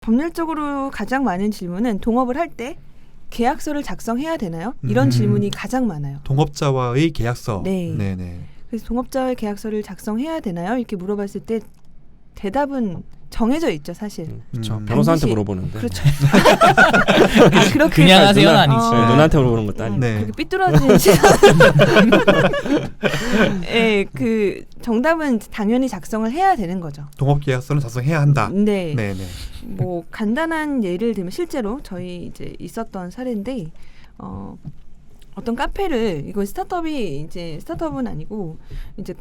법률적으로 가장 많은 질문은 동업을 할 때 계약서를 작성해야 되나요? 이런 질문이 가장 많아요. 동업자와의 계약서. 네. 네네. 그래서 동업자와의 계약서를 작성해야 되나요? 이렇게 물어봤을 때 대답은 정해져 있죠, 사실. 그렇죠. 변호사한테 반드시. 물어보는데. 그렇죠. 그렇게 그냥 하세요는 아니지. 누나한테 물어보는 것도 아니고. 네. 그렇게 삐뚤어진 시간. 네, 그 정답은 당연히 작성을 해야 되는 거죠. 동업계약서는 작성해야 한다. 네. 네네. 뭐 간단한 예를 들면 실제로 저희 이제 있었던 사례인데 어떤 카페를 이건 스타트업은 아니고 이제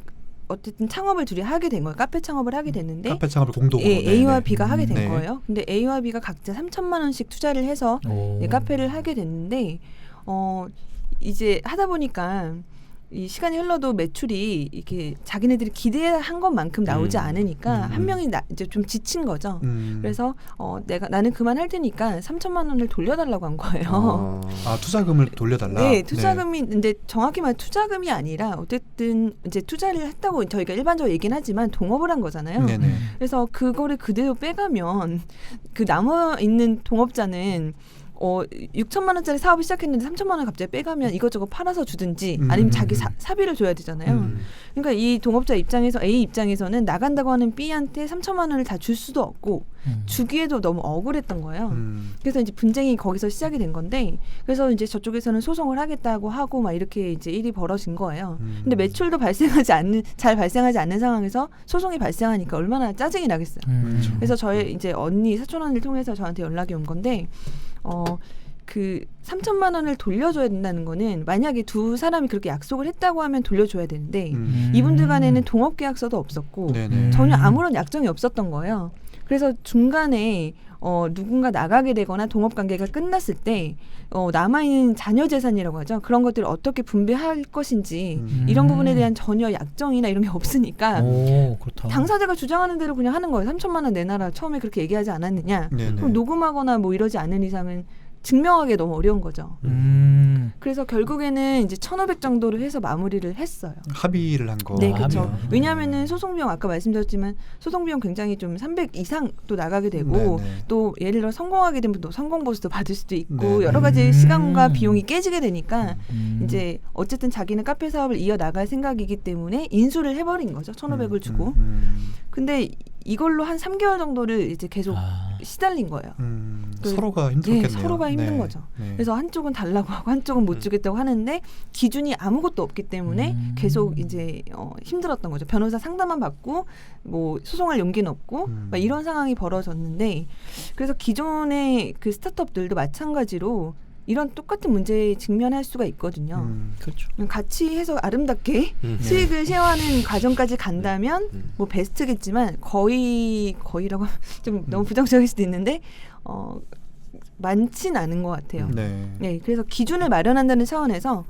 어쨌든 창업을 둘이 하게 된 거예요. 카페 창업을 하게 됐는데 카페 창업을 공동으로. 예, 네네. A와 B가 하게 된 네. 거예요. 근데 A와 B가 각자 3천만 원씩 투자를 해서 카페를 하게 됐는데 이제 하다 보니까 이 시간이 흘러도 매출이 이렇게 자기네들이 기대한 것만큼 나오지 않으니까 한 명이 이제 좀 지친 거죠. 그래서 나는 그만할 테니까 3천만 원을 돌려달라고 한 거예요. 아, 투자금을 돌려달라. 네, 투자금이 근데 정확히 말하면 투자금이 아니라 어쨌든 이제 투자를 했다고 저희가 일반적으로 얘기는 하지만 동업을 한 거잖아요. 네네. 그래서 그거를 그대로 빼가면 그 남아 있는 동업자는 6천만 원짜리 사업을 시작했는데 3천만 원 갑자기 빼가면 이것저것 팔아서 주든지 아니면 자기 사비를 줘야 되잖아요. 그러니까 이 동업자 입장에서 A 입장에서는 나간다고 하는 B한테 3천만 원을 다 줄 수도 없고 주기에도 너무 억울했던 거예요. 그래서 이제 분쟁이 거기서 시작이 된 건데 그래서 이제 저쪽에서는 소송을 하겠다고 하고 막 이렇게 이제 일이 벌어진 거예요. 근데 매출도 잘 발생하지 않는 상황에서 소송이 발생하니까 얼마나 짜증이 나겠어요. 그래서 저희 이제 언니 사촌 언니를 통해서 저한테 연락이 온 건데 그 3천만 원을 돌려줘야 된다는 거는 만약에 두 사람이 그렇게 약속을 했다고 하면 돌려줘야 되는데 이분들 간에는 동업계약서도 없었고 전혀 아무런 약정이 없었던 거예요. 그래서 중간에 누군가 나가게 되거나 동업관계가 끝났을 때 남아있는 자녀 재산이라고 하죠. 그런 것들을 어떻게 분배할 것인지 이런 부분에 대한 전혀 약정이나 이런 게 없으니까 그렇다. 당사자가 주장하는 대로 그냥 하는 거예요. 3천만 원 내놔라. 처음에 그렇게 얘기하지 않았느냐. 그럼 녹음하거나 뭐 이러지 않은 이상은 증명하기 너무 어려운 거죠. 그래서 결국에는 이제 1,500 정도를 해서 마무리를 했어요. 합의를 한 거. 네, 그렇죠. 왜냐하면은 소송 비용 아까 말씀드렸지만 소송 비용 굉장히 좀 300 이상 또 나가게 되고 또 예를 들어 성공하게 되면 또 성공 보수도 받을 수도 있고 여러 가지 시간과 비용이 깨지게 되니까 이제 어쨌든 자기는 카페 사업을 이어 나갈 생각이기 때문에 인수를 해버린 거죠. 1,500을 주고. 근데 이걸로 한 3개월 정도를 이제 계속 시달린 거예요. 서로가 힘들었겠네요. 네, 서로가 힘든 거죠. 그래서 한쪽은 달라고 하고 한쪽은 못 주겠다고 하는데 기준이 아무것도 없기 때문에 계속 이제 힘들었던 거죠. 변호사 상담만 받고 뭐 소송할 용기는 없고 막 이런 상황이 벌어졌는데 그래서 기존의 그 스타트업들도 마찬가지로 이런 똑같은 문제에 직면할 수가 있거든요. 그렇죠. 같이 해서 아름답게 수익을 쉐어하는 과정까지 간다면 뭐 베스트겠지만 거의라고 하면 좀 너무 부정적일 수도 있는데 많진 않은 것 같아요. 네, 그래서 기준을 마련한다는 차원에서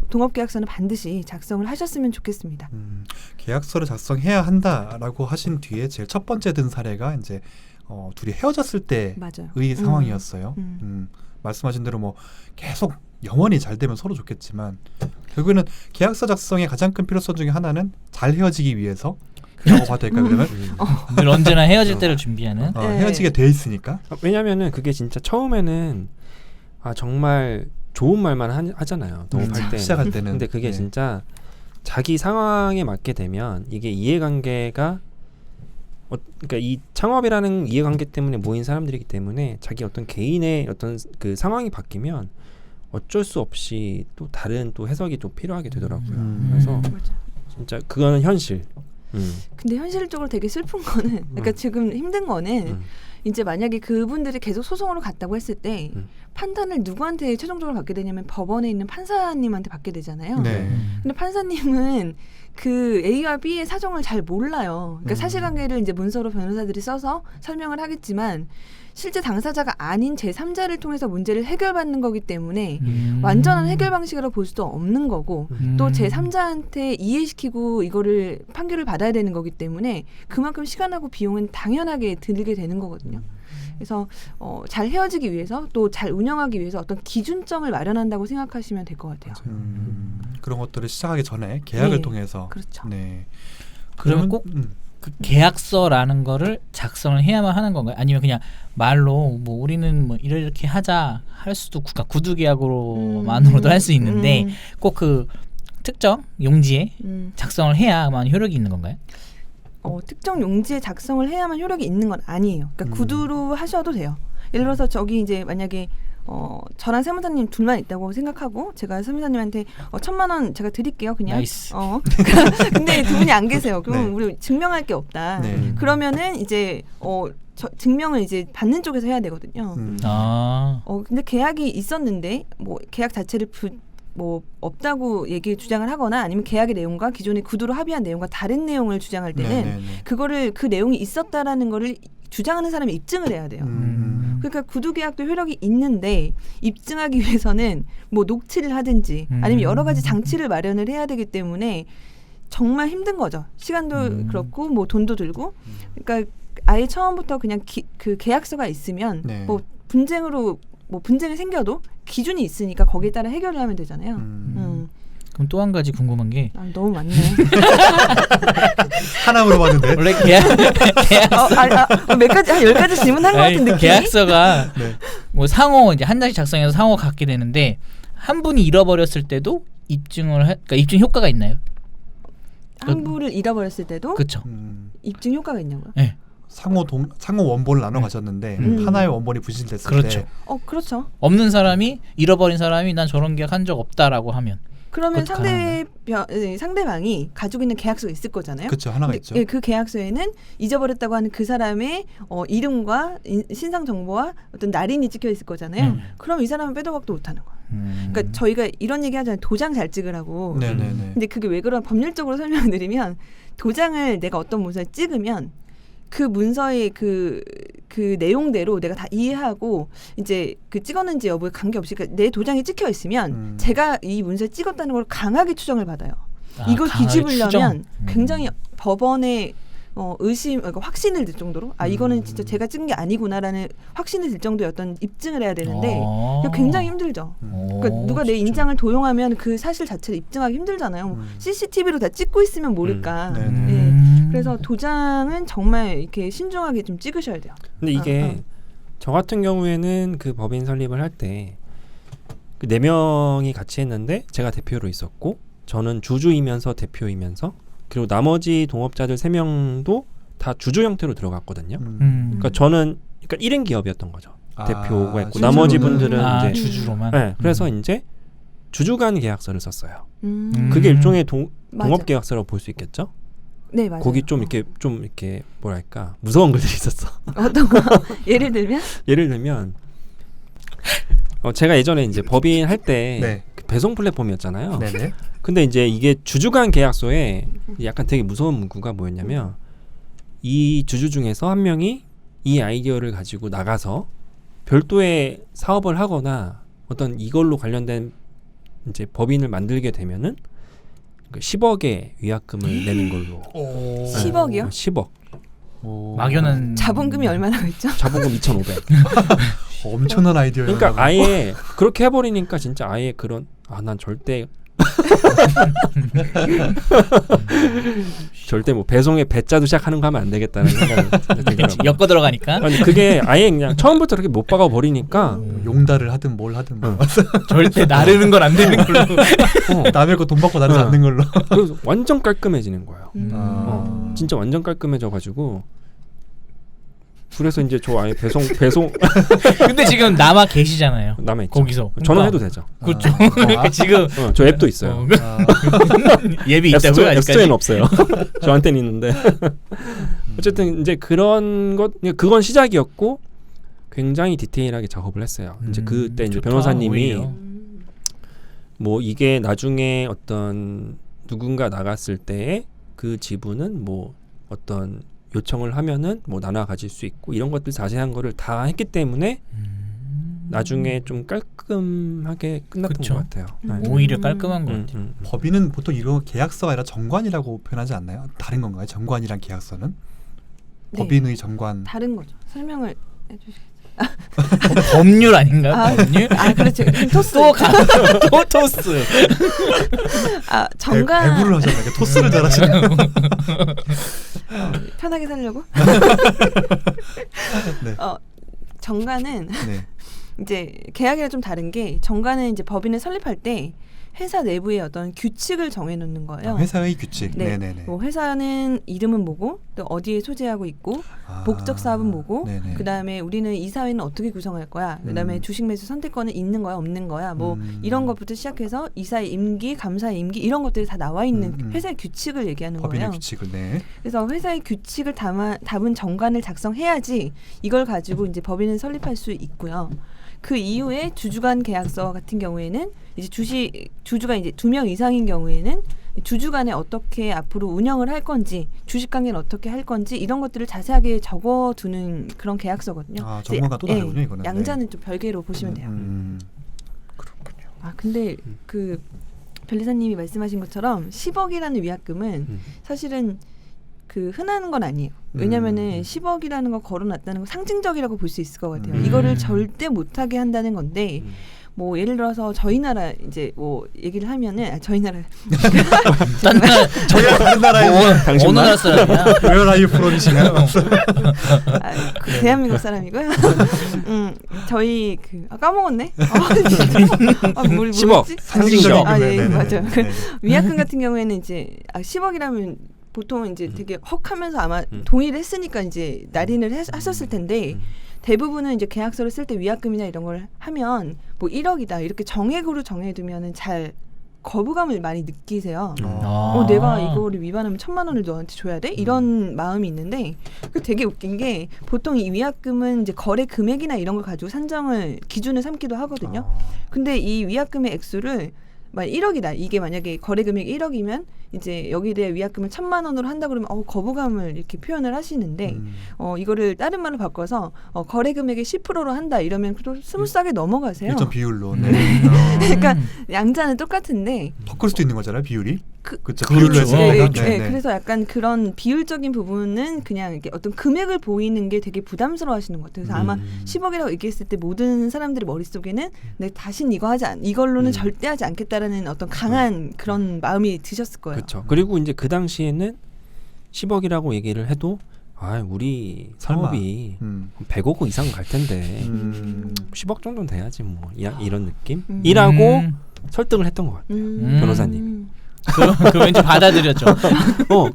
동업계약서는 반드시 작성을 하셨으면 좋겠습니다. 계약서를 작성해야 한다라고 하신 뒤에 제일 첫 번째 든 사례가 이제 둘이 헤어졌을 때의 상황이었어요. 말씀하신 대로 뭐 계속 영원히 잘 되면 서로 좋겠지만 결국에는 계약서 작성의 가장 큰 필요성 중에 하나는 잘 헤어지기 위해서 라고 봐도 될까요? 그러면 늘 언제나 헤어질 때를 준비하는 헤어지게 돼 있으니까. 왜냐면은 그게 진짜 처음에는 정말 좋은 말만 하잖아요. 동업할 때 시작할 때는. 근데 그게 진짜 자기 상황에 맞게 되면 이게 이해관계가 그러니까 이 창업이라는 이해관계 때문에 모인 사람들이기 때문에 자기 어떤 개인의 어떤 그 상황이 바뀌면 어쩔 수 없이 또 다른 또 해석이 또 필요하게 되더라고요. 그래서 진짜 그거는 현실. 근데 현실적으로 되게 슬픈 거는 그러니까 지금 힘든 거는 이제 만약에 그분들이 계속 소송으로 갔다고 했을 때 판단을 누구한테 최종적으로 받게 되냐면 법원에 있는 판사님한테 받게 되잖아요. 근데 판사님은 그 A와 B의 사정을 잘 몰라요. 그러니까 사실관계를 이제 문서로 변호사들이 써서 설명을 하겠지만 실제 당사자가 아닌 제3자를 통해서 문제를 해결받는 거기 때문에 완전한 해결 방식이라고 볼 수도 없는 거고 또 제3자한테 이해시키고 이거를 판결을 받아야 되는 거기 때문에 그만큼 시간하고 비용은 당연하게 들게 되는 거거든요. 그래서 잘 헤어지기 위해서 또 잘 운영하기 위해서 어떤 기준점을 마련한다고 생각하시면 될 것 같아요. 그런 것들을 시작하기 전에 계약을 통해서. 그렇죠. 네. 그러면 꼭 그 계약서라는 거를 작성을 해야만 하는 건가요? 아니면 그냥 말로 뭐 우리는 뭐 이렇게 하자 할 수도 구두 계약으로만으로도 할 수 있는데 꼭 그 특정 용지에 작성을 해야만 효력이 있는 건가요? 특정 용지에 작성을 해야만 효력이 있는 건 아니에요. 그러니까 구두로 하셔도 돼요. 예를 들어서 저기 이제 만약에 저랑 세무사님 둘만 있다고 생각하고 제가 세무사님한테 1,000만 원 제가 드릴게요. 그냥. 나이스. 근데 두 분이 안 계세요. 그럼 네. 우리 증명할 게 없다. 네. 그러면은 이제 증명을 이제 받는 쪽에서 해야 되거든요. 근데 계약이 있었는데 뭐 계약 자체를 뭐 없다고 주장을 하거나 아니면 계약의 내용과 기존의 구두로 합의한 내용과 다른 내용을 주장할 때는 네네네. 그거를 그 내용이 있었다라는 거를 주장하는 사람이 입증을 해야 돼요. 그러니까 구두 계약도 효력이 있는데 입증하기 위해서는 뭐 녹취를 하든지 아니면 여러 가지 장치를 마련을 해야 되기 때문에 정말 힘든 거죠. 시간도 그렇고 뭐 돈도 들고. 그러니까 아예 처음부터 그냥 그 계약서가 있으면 네. 뭐 분쟁이 생겨도 기준이 있으니까 거기에 따라 해결을 하면 되잖아요. 그럼 또 한 가지 궁금한 게 너무 많네. 하나 물어봤는데. 원래 계약서 몇 가지 한 10가지 질문한 것 같은 느낌. 계약서가 네. 뭐 상호 이제 한 장씩 작성해서 상호 갖게 되는데 한 분이 잃어버렸을 때도 그러니까 입증 효과가 있나요? 항부를 잃어버렸을 때도 그렇죠. 입증 효과가 있냐고요? 네. 상호 원본을 나눠 가졌는데 하나의 원본이 부실됐을 그렇죠. 때 그렇죠. 없는 사람이 잃어버린 사람이 난 저런 계약 한 적 없다라고 하면 그러면 그것도 상대방이 가지고 있는 계약서가 있을 거잖아요. 그렇죠. 하나가 근데, 있죠. 그 계약서에는 잊어버렸다고 하는 그 사람의 이름과 신상 정보와 어떤 날인이 찍혀 있을 거잖아요. 그럼 이 사람은 빼도 박도 못하는 거예요. 그러니까 저희가 이런 얘기 하잖아요. 도장 잘 찍으라고. 네네네. 근데 그게 왜 그런 법률적으로 설명을 드리면 도장을 내가 어떤 문서에 찍으면 그 문서의 그 내용대로 내가 다 이해하고 이제 그 찍었는지 여부에 관계없이 그러니까 내 도장이 찍혀 있으면 제가 이 문서에 찍었다는 걸 강하게 추정을 받아요. 이걸 강하게 뒤집으려면 추정? 굉장히 법원에 그러니까 확신을 들 정도로 이거는 진짜 제가 찍은 게 아니구나라는 확신이 들 정도의 어떤 입증을 해야 되는데 이거 굉장히 힘들죠. 그러니까 누가 내 인장을 도용하면 그 사실 자체를 입증하기 힘들잖아요. CCTV로 다 찍고 있으면 모를까. 그래서 도장은 정말 이렇게 신중하게 좀 찍으셔야 돼요. 근데 이게 저 같은 경우에는 그 법인 설립을 할 때 그 4명이 같이 했는데 제가 대표로 있었고 저는 주주이면서 대표이면서 그리고 나머지 동업자들 3명도 다 주주 형태로 들어갔거든요. 그러니까 저는 1인 기업이었던 거죠. 대표가 있고 나머지 분들은 이제 주주로만. 네, 그래서 이제 주주 간 계약서를 썼어요. 그게 일종의 동업 계약서라고 볼 수 있겠죠? 네, 맞아요. 거기 좀 이렇게 뭐랄까 무서운 글들이 있었어. 어떤 거? 예를 들면? 예를 들면 제가 예전에 이제 법인 할 때 네. 그 배송 플랫폼이었잖아요. 네네. 근데 이제 이게 주주 간 계약서에 약간 되게 무서운 문구가 뭐였냐면 이 주주 중에서 한 명이 이 아이디어를 가지고 나가서 별도의 사업을 하거나 어떤 이걸로 관련된 이제 법인을 만들게 되면은 그 10억의 위약금을 내는 걸로. 10억이요? 10억. 막연한 자본금이 얼마나 있죠? 자본금 2,500. 엄청난 아이디어예요. 그러니까 아예 그렇게 해버리니까 진짜 아예 그런 난 절대 절대 뭐 배송에 배자도 시작하는 거 하면 안 되겠다는 생각이 들더라고요. 엮어 들어가니까. 아니 그게 아예 그냥 처음부터 그렇게 못 박아 버리니까 용달을 하든 뭘 하든 절대 나르는 건 안 되는 걸로. 남의 거 돈 받고 나르지 않는 걸로. 그래서 완전 깔끔해지는 거예요. 진짜 완전 깔끔해져가지고 그래서 이제 저 아예 배송 근데 지금 남아 계시잖아요. 남아 있죠. 거기서 전화해도 되죠. 그렇죠. 지금 저 앱도 있어요. 앱이 있다고요? 앱스토어에는 없어요. 저한테는 있는데 어쨌든 이제 그건 시작이었고 굉장히 디테일하게 작업을 했어요. 이제 그때 이제 좋다, 변호사님이 오히려. 뭐 이게 나중에 어떤 누군가 나갔을 때 그 지분은 뭐 어떤 요청을 하면은 뭐 나눠 가질 수 있고 이런 것들 자세한 거를 다 했기 때문에 나중에 좀 깔끔하게 끝났던 그쵸. 것 같아요. 오히려 깔끔한 것 같아요. 법인은 보통 이런 계약서가 아니라 정관이라고 표현하지 않나요? 다른 건가요? 정관이란 계약서는? 네. 법인의 정관. 다른 거죠. 설명을 해주시겠어요? 법률 아닌가요? 법률? 그렇죠. 토스. 또 토스. 정관. 배구를 하잖아요. 토스를 잘하시네요. 편하게 살려고. 네. 정가는 네. 이제 계약이랑 좀 다른 게 정가는 이제 법인을 설립할 때 회사 내부의 어떤 규칙을 정해놓는 거예요. 회사의 규칙. 네. 네네네. 뭐 회사는 이름은 뭐고 또 어디에 소재하고 있고 목적 사업은 뭐고 네네. 그다음에 우리는 이사회는 어떻게 구성할 거야. 그다음에 주식 매수 선택권은 있는 거야 없는 거야. 뭐 이런 것부터 시작해서 이사의 임기, 감사의 임기 이런 것들이 다 나와 있는 회사의 규칙을 얘기하는 법인의 거예요. 규칙을 네. 그래서 회사의 규칙을 담은 정관을 작성해야지 이걸 가지고 이제 법인을 설립할 수 있고요. 그 이후에 주주간 계약서 같은 경우에는 이제 주주가 이제 2명 이상인 경우에는 주주 간에 어떻게 앞으로 운영을 할 건지 주식 관계는 어떻게 할 건지 이런 것들을 자세하게 적어두는 그런 계약서거든요. 정보가 또 다르군요. 이거는. 양자는 좀 별개로 보시면 돼요. 그렇군요. 근데 그 변리사님이 말씀하신 것처럼 10억이라는 위약금은 사실은 그 흔한 건 아니에요. 왜냐면은 10억이라는 거 걸어놨다는 건 상징적이라고 볼 수 있을 것 같아요. 이거를 절대 못하게 한다는 건데 뭐 예를 들어서 저희 나라 이제 뭐 얘기를 하면은 저희 나라 저희가 다른 나라에 어느 나라 사람이야? Where are you from이시나요? 대한민국 사람이고요. 저희 까먹었네. 뭘 10억 상징적인 예, 네네네. 맞아요. 네. 위약금 같은 경우에는 이제 10억이라면 보통 이제 되게 헉하면서 아마 동의를 했으니까 이제 날인을 하셨을 텐데 대부분은 이제 계약서를 쓸 때 위약금이나 이런 걸 하면 뭐 1억이다 이렇게 정액으로 정해두면은 잘 거부감을 많이 느끼세요. 내가 이거를 위반하면 1,000만 원을 너한테 줘야 돼? 이런 마음이 있는데 그 되게 웃긴 게 보통 이 위약금은 이제 거래 금액이나 이런 걸 가지고 기준을 삼기도 하거든요. 근데 이 위약금의 액수를 만약 1억이다. 이게 만약에 거래 금액이 1억이면 이제 여기에 대해 위약금을 1,000만 원으로 한다 그러면 거부감을 이렇게 표현을 하시는데 이거를 다른 말로 바꿔서 거래 금액의 10%로 한다 이러면 또 스무스하게 넘어가세요. 일정 비율로. 그러니까 양자는 똑같은데 더 클 수도 있는 거잖아요, 비율이. 그렇죠. 그렇죠. 그래서 약간 그런 비율적인 부분은 그냥 이렇게 어떤 금액을 보이는 게 되게 부담스러워하시는 것 같아요. 그래서 아마 10억이라고 얘기했을 때 모든 사람들의 머릿속에는 내 다신 이걸로는 절대 하지 않겠다라는 어떤 강한 그런 마음이 드셨을 거예요. 그렇죠. 그리고 이제 그 당시에는 10억이라고 얘기를 해도 우리 사업이 100억 원 이상 갈 텐데 10억 정도는 돼야지 뭐 이런 느낌이라고 설득을 했던 것 같아요. 변호사님. 그 왠지 받아들였죠.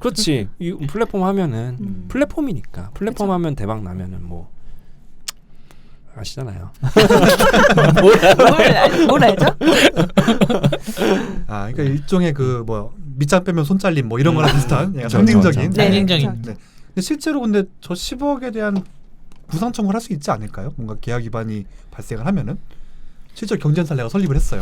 그렇지. 이 플랫폼 하면은 플랫폼이니까 플랫폼 그쵸. 하면 대박 나면은 뭐 아시잖아요. 뭘 알죠? 그러니까 일종의 그 뭐 밑장 빼면 손 잘림 뭐 이런 거랑 비슷한 상징적인. 상징적인. 네. 근데 실제로 근데 저 10억에 대한 구상 청구를 할 수 있지 않을까요? 뭔가 계약 위반이 발생을 하면은 실제 경쟁 사례가 설립을 했어요.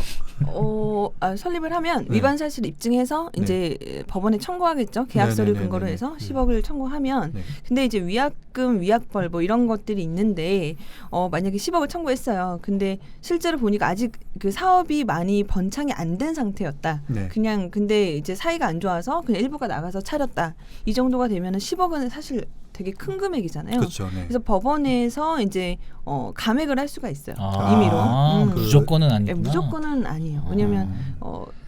설립을 하면 위반 사실을 입증해서 이제 법원에 청구하겠죠. 계약서를 근거로 해서 10억을 청구하면. 근데 이제 위약금, 위약벌 뭐 이런 것들이 있는데 만약에 10억을 청구했어요. 근데 실제로 보니까 아직 그 사업이 많이 번창이 안 된 상태였다. 그냥 근데 이제 사이가 안 좋아서 그냥 일부가 나가서 차렸다. 이 정도가 되면은 10억은 사실 되게 큰 금액이잖아요. 그렇죠. 그래서 법원에서 이제 감액을 할 수가 있어요. 임의로. 무조건은 아니구나. 무조건은 아니에요. 왜냐하면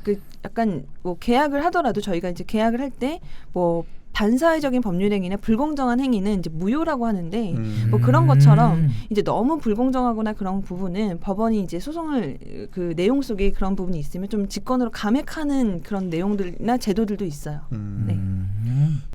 그 약간 뭐 계약을 하더라도 저희가 이제 계약을 할 때 뭐 반사회적인 법률행위나 불공정한 행위는 이제 무효라고 하는데 뭐 그런 것처럼 이제 너무 불공정하거나 그런 부분은 법원이 이제 소송을 그 내용 속에 그런 부분이 있으면 좀 직권으로 감액하는 그런 내용들이나 제도들도 있어요. 네.